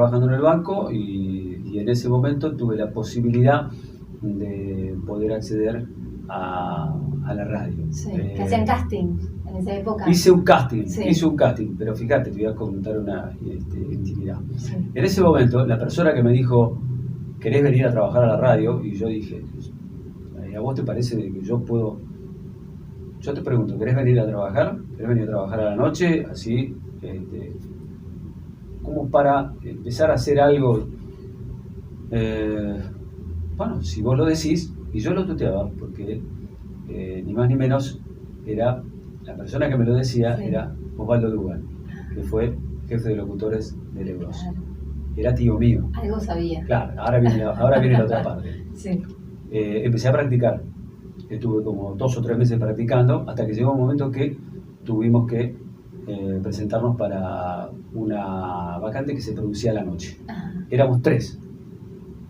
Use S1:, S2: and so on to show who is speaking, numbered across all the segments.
S1: trabajando en el banco y en ese momento tuve la posibilidad de poder acceder a la radio.
S2: Sí, que hacían casting en esa época.
S1: Hice un casting, pero fíjate, te voy a contar una intimidad.
S2: Sí.
S1: En ese momento, la persona que me dijo, ¿querés venir a trabajar a la radio? Y yo dije, ¿a vos te parece que yo puedo? Yo te pregunto, ¿querés venir a trabajar? ¿Querés venir a trabajar a la noche? Así, como para empezar a hacer algo. Bueno, si vos lo decís, y yo lo tuteaba, porque ni más ni menos era, la persona que me lo decía, sí, era Osvaldo Dugan, que fue jefe de locutores de Lebros. Claro. Era tío mío.
S2: Algo sabía.
S1: Claro, ahora viene la otra parte.
S2: Sí.
S1: Empecé a practicar. Estuve como 2 o 3 meses practicando, hasta que llegó un momento que tuvimos que presentarnos para una vacante que se producía a la noche. Ajá. Éramos 3.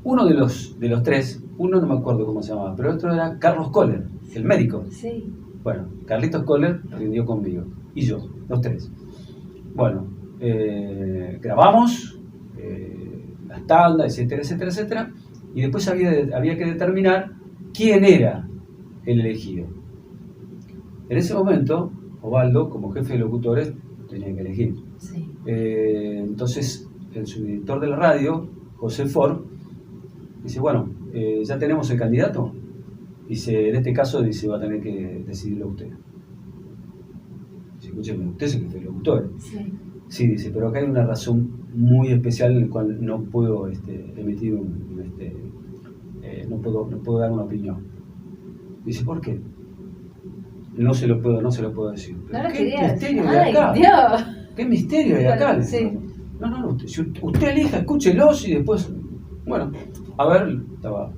S1: Uno de los 3, uno no me acuerdo cómo se llamaba, pero el otro era Carlos Kohler, el médico.
S2: Sí.
S1: Bueno, Carlitos Kohler rindió conmigo, y yo, los 3. Bueno, grabamos las tandas, etcétera, etcétera, etcétera, y después había que determinar quién era el elegido. En ese momento, Osvaldo, como jefe de locutores, tenía que elegir.
S2: Sí.
S1: Entonces, el subdirector de la radio, José Ford, dice, bueno, ya tenemos el candidato. Dice, en este caso, dice, va a tener que decidirlo usted. Dice, escúcheme, usted es el jefe de locutores.
S2: Sí.
S1: Sí, dice, pero acá hay una razón muy especial en la cual no puedo emitir no puedo dar una opinión. Dice, ¿por qué? No se lo puedo decir.
S2: No lo
S1: ¿Qué
S2: querías.
S1: misterio hay acá?
S2: Dios.
S1: ¿Qué misterio hay acá?
S2: Sí.
S1: No, usted elija, escúchelos y después, bueno, a ver, estaba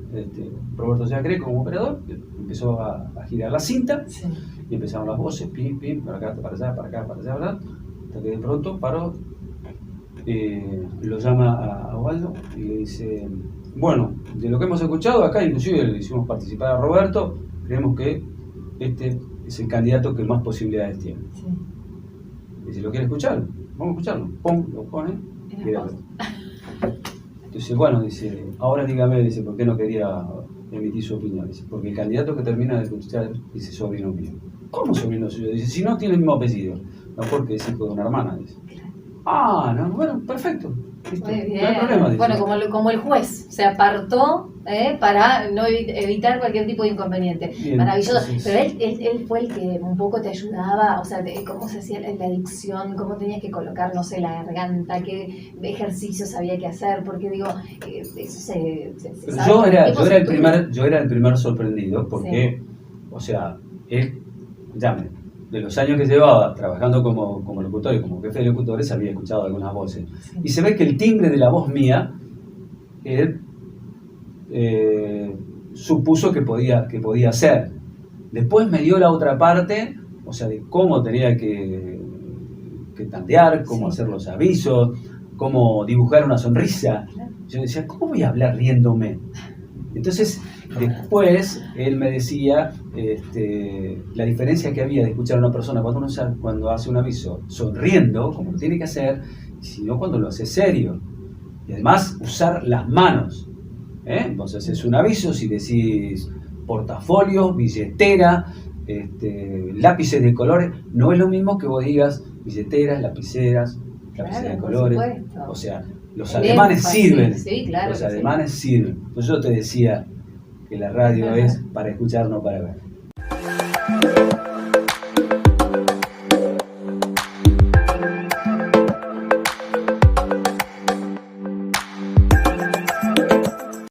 S1: Roberto Sacre como operador, empezó a girar la cinta, sí, y empezaron las voces, pim, pim, para acá, para allá, para acá, para allá, ¿verdad? Hasta que de pronto paró, lo llama a Osvaldo y le dice, bueno, de lo que hemos escuchado acá, inclusive le hicimos participar a Roberto, creemos que este es el candidato que más posibilidades tiene. Sí. Dice, ¿lo quiere escuchar? Vamos a escucharlo. Pum, lo pone. Entonces, bueno, dice, ahora dígame, dice, ¿por qué no quería emitir su opinión? Dice, porque el candidato que termina de escuchar dice, sobrino mío. ¿Cómo sobrino suyo? Dice, si no tiene el mismo apellido. No, porque es hijo de una hermana, dice. Ah, no, bueno, perfecto. Listo.
S2: Muy bien.
S1: No hay problema, dice.
S2: Bueno, como el juez se apartó para no evitar cualquier tipo de inconveniente. Bien, maravilloso. Entonces, pero él fue el que un poco te ayudaba, o sea, cómo se hacía la dicción, cómo tenías que colocar, no sé, la garganta, qué ejercicios había que hacer, porque digo, eso se sabe.
S1: Yo era el primer sorprendido, porque, sí, o sea, él, de los años que llevaba trabajando como locutor y como jefe de locutores, había escuchado algunas voces. Sí. Y se ve que el timbre de la voz mía, él supuso que podía ser. Después me dio la otra parte, o sea, de cómo tenía que tandear, cómo, sí, hacer los avisos, cómo dibujar una sonrisa. Yo decía, ¿cómo voy a hablar riéndome? Entonces, después él me decía la diferencia que había de escuchar a una persona cuando hace un aviso sonriendo, como lo tiene que hacer, sino cuando lo hace serio. Y además, usar las manos. Entonces, es un aviso si decís portafolios, billetera, lápices de colores. No es lo mismo que vos digas billeteras, lapiceras, lápices de colores. O sea, los alemanes sirven.
S2: Sí, claro,
S1: los alemanes sirven. Entonces yo te decía que la radio es para escuchar, no para ver.